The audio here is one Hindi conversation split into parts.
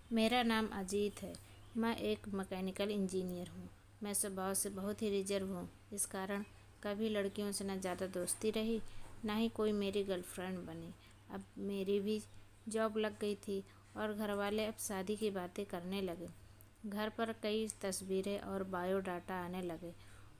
मेरा नाम अजीत है। मैं एक मैकेनिकल इंजीनियर हूँ। मैं स्वभाव से बहुत ही रिजर्व हूँ। इस कारण कभी लड़कियों से न ज़्यादा दोस्ती रही, ना ही कोई मेरी गर्लफ्रेंड बनी। अब मेरी भी जॉब लग गई थी और घर वाले अब शादी की बातें करने लगे। घर पर कई तस्वीरें और बायोडाटा आने लगे।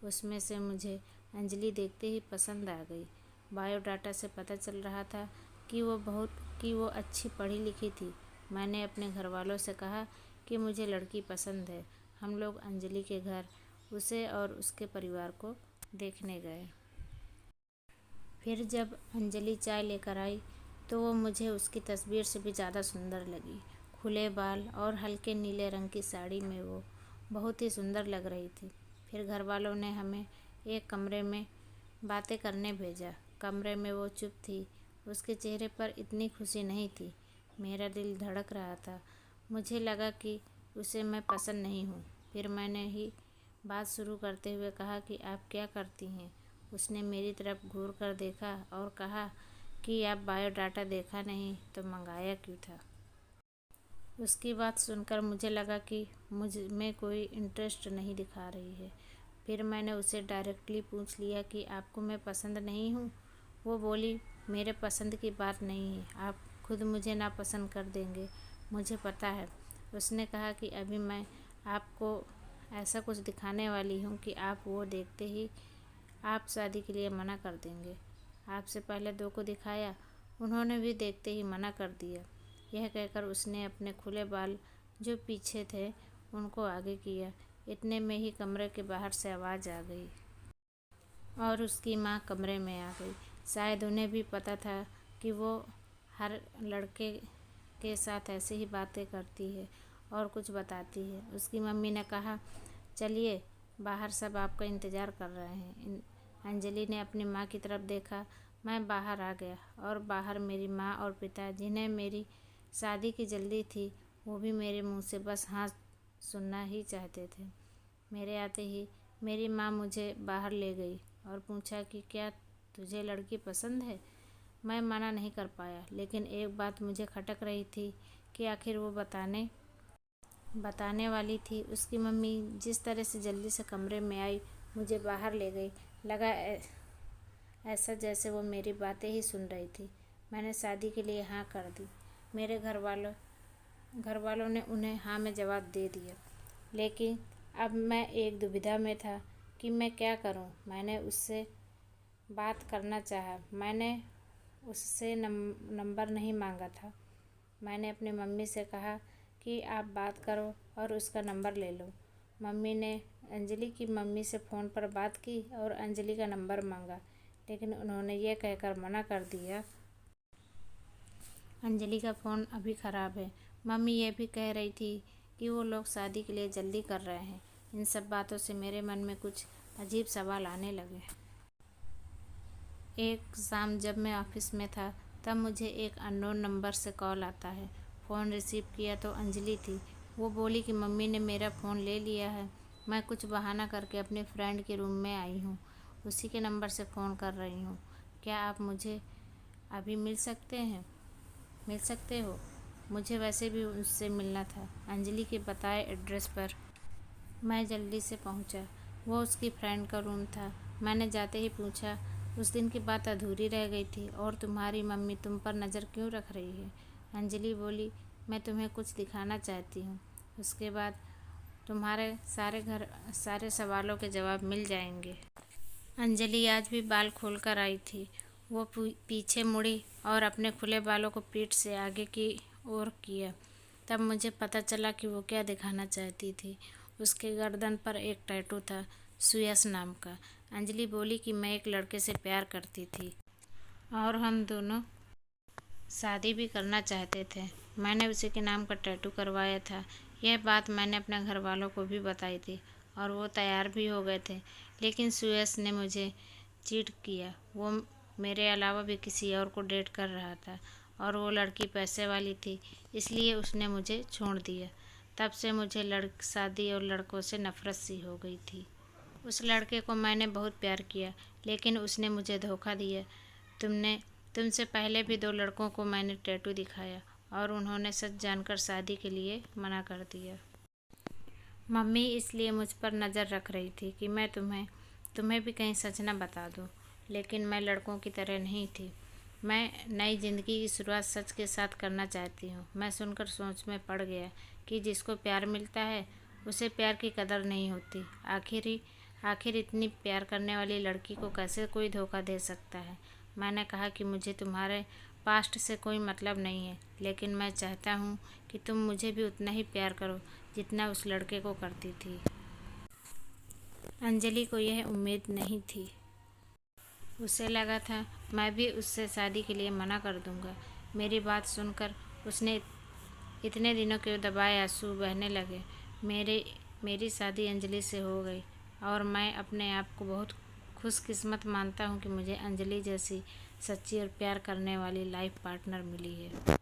उसमें से मुझे अंजलि देखते ही पसंद आ गई। बायोडाटा से पता चल रहा था कि वो अच्छी पढ़ी लिखी थी। मैंने अपने घर वालों से कहा कि मुझे लड़की पसंद है। हम लोग अंजलि के घर उसे और उसके परिवार को देखने गए। फिर जब अंजलि चाय लेकर आई तो वो मुझे उसकी तस्वीर से भी ज़्यादा सुंदर लगी। खुले बाल और हल्के नीले रंग की साड़ी में वो बहुत ही सुंदर लग रही थी। फिर घर वालों ने हमें एक कमरे में बातें करने भेजा। कमरे में वो चुप थी। उसके चेहरे पर इतनी खुशी नहीं थी। मेरा दिल धड़क रहा था। मुझे लगा कि उसे मैं पसंद नहीं हूँ। फिर मैंने ही बात शुरू करते हुए कहा कि आप क्या करती हैं। उसने मेरी तरफ घूर कर देखा और कहा कि आप बायोडाटा देखा नहीं तो मंगाया क्यों था। उसकी बात सुनकर मुझे लगा कि मुझ में कोई इंटरेस्ट नहीं दिखा रही है। फिर मैंने उसे डायरेक्टली पूछ लिया कि आपको मैं पसंद नहीं हूँ। वो बोली, मेरे पसंद की बात नहीं है, आप खुद मुझे नापसंद कर देंगे, मुझे पता है। उसने कहा कि अभी मैं आपको ऐसा कुछ दिखाने वाली हूँ कि आप वो देखते ही आप शादी के लिए मना कर देंगे। आपसे पहले दो को दिखाया, उन्होंने भी देखते ही मना कर दिया। यह कहकर उसने अपने खुले बाल जो पीछे थे उनको आगे किया। इतने में ही कमरे के बाहर से आवाज़ आ गई और उसकी माँ कमरे में आ गई। शायद उन्हें भी पता था कि वो हर लड़के के साथ ऐसे ही बातें करती है और कुछ बताती है। उसकी मम्मी ने कहा, चलिए बाहर सब आपका इंतज़ार कर रहे हैं। अंजलि ने अपनी माँ की तरफ देखा। मैं बाहर आ गया और बाहर मेरी माँ और पिता, जिन्हें मेरी शादी की जल्दी थी, वो भी मेरे मुंह से बस हाँ सुनना ही चाहते थे। मेरे आते ही मेरी माँ मुझे बाहर ले गई और पूछा कि क्या तुझे लड़की पसंद है। मैं मना नहीं कर पाया, लेकिन एक बात मुझे खटक रही थी कि आखिर वो बताने वाली थी। उसकी मम्मी जिस तरह से जल्दी से कमरे में आई, मुझे बाहर ले गई, लगा ऐसा जैसे वो मेरी बातें ही सुन रही थी। मैंने शादी के लिए हाँ कर दी। मेरे घर वालों ने उन्हें हाँ में जवाब दे दिया, लेकिन अब मैं एक दुविधा में था कि मैं क्या करूं। मैंने उससे बात करना चाहा। मैंने उससे नंबर नहीं मांगा था। मैंने अपनी मम्मी से कहा कि आप बात करो और उसका नंबर ले लो। मम्मी ने अंजलि की मम्मी से फ़ोन पर बात की और अंजलि का नंबर मांगा, लेकिन उन्होंने ये कहकर मना कर दिया, अंजलि का फ़ोन अभी ख़राब है। मम्मी ये भी कह रही थी कि वो लोग शादी के लिए जल्दी कर रहे हैं। इन सब बातों से मेरे मन में कुछ अजीब सवाल आने लगे। एक शाम जब मैं ऑफिस में था, तब मुझे एक अननोन नंबर से कॉल आता है। फ़ोन रिसीव किया तो अंजलि थी। वो बोली कि मम्मी ने मेरा फ़ोन ले लिया है। मैं कुछ बहाना करके अपने फ्रेंड के रूम में आई हूँ। उसी के नंबर से फ़ोन कर रही हूँ। क्या आप मुझे अभी मिल सकते हो? मुझे वैसे भी उससे मिलना था। अंजलि के बताए एड्रेस पर मैं जल्दी से पहुंचा। वो उसकी फ्रेंड का रूम था। मैंने जाते ही पूछा, उस दिन की बात अधूरी रह गई थी और तुम्हारी मम्मी तुम पर नज़र क्यों रख रही है? अंजलि बोली, मैं तुम्हें कुछ दिखाना चाहती हूँ। उसके बाद तुम्हारे सारे सवालों के जवाब मिल जाएंगे। अंजलि आज भी बाल खोल कर आई थी। वो पीछे मुड़ी और अपने खुले बालों को पीठ से आगे की ओर किया। तब मुझे पता चला कि वो क्या दिखाना चाहती थी। उसके गर्दन पर एक टैटू था, सुयश नाम का। अंजलि बोली कि मैं एक लड़के से प्यार करती थी और हम दोनों शादी भी करना चाहते थे। मैंने उसी के नाम का टैटू करवाया था। यह बात मैंने अपने घर वालों को भी बताई थी और वो तैयार भी हो गए थे, लेकिन सुयश ने मुझे चीट किया। वो मेरे अलावा भी किसी और को डेट कर रहा था और वो लड़की पैसे वाली थी, इसलिए उसने मुझे छोड़ दिया। तब से मुझे शादी और लड़कों से नफरत सी हो गई थी। उस लड़के को मैंने बहुत प्यार किया, लेकिन उसने मुझे धोखा दिया। तुमसे पहले भी दो लड़कों को मैंने टैटू दिखाया और उन्होंने सच जानकर शादी के लिए मना कर दिया। मम्मी इसलिए मुझ पर नज़र रख रही थी कि मैं तुम्हें भी कहीं सच न बता दूं, लेकिन मैं लड़कों की तरह नहीं थी। मैं नई ज़िंदगी की शुरुआत सच के साथ करना चाहती हूँ। मैं सुनकर सोच में पड़ गया कि जिसको प्यार मिलता है उसे प्यार की कदर नहीं होती। आखिर इतनी प्यार करने वाली लड़की को कैसे कोई धोखा दे सकता है। मैंने कहा कि मुझे तुम्हारे पास्ट से कोई मतलब नहीं है, लेकिन मैं चाहता हूँ कि तुम मुझे भी उतना ही प्यार करो जितना उस लड़के को करती थी। अंजलि को यह उम्मीद नहीं थी। उसे लगा था मैं भी उससे शादी के लिए मना कर दूंगा। मेरी बात सुनकर उसने इतने दिनों के दबाए आंसू बहने लगे। मेरी शादी अंजलि से हो गई और मैं अपने आप को बहुत खुशकिस्मत मानता हूँ कि मुझे अंजलि जैसी सच्ची और प्यार करने वाली लाइफ पार्टनर मिली है।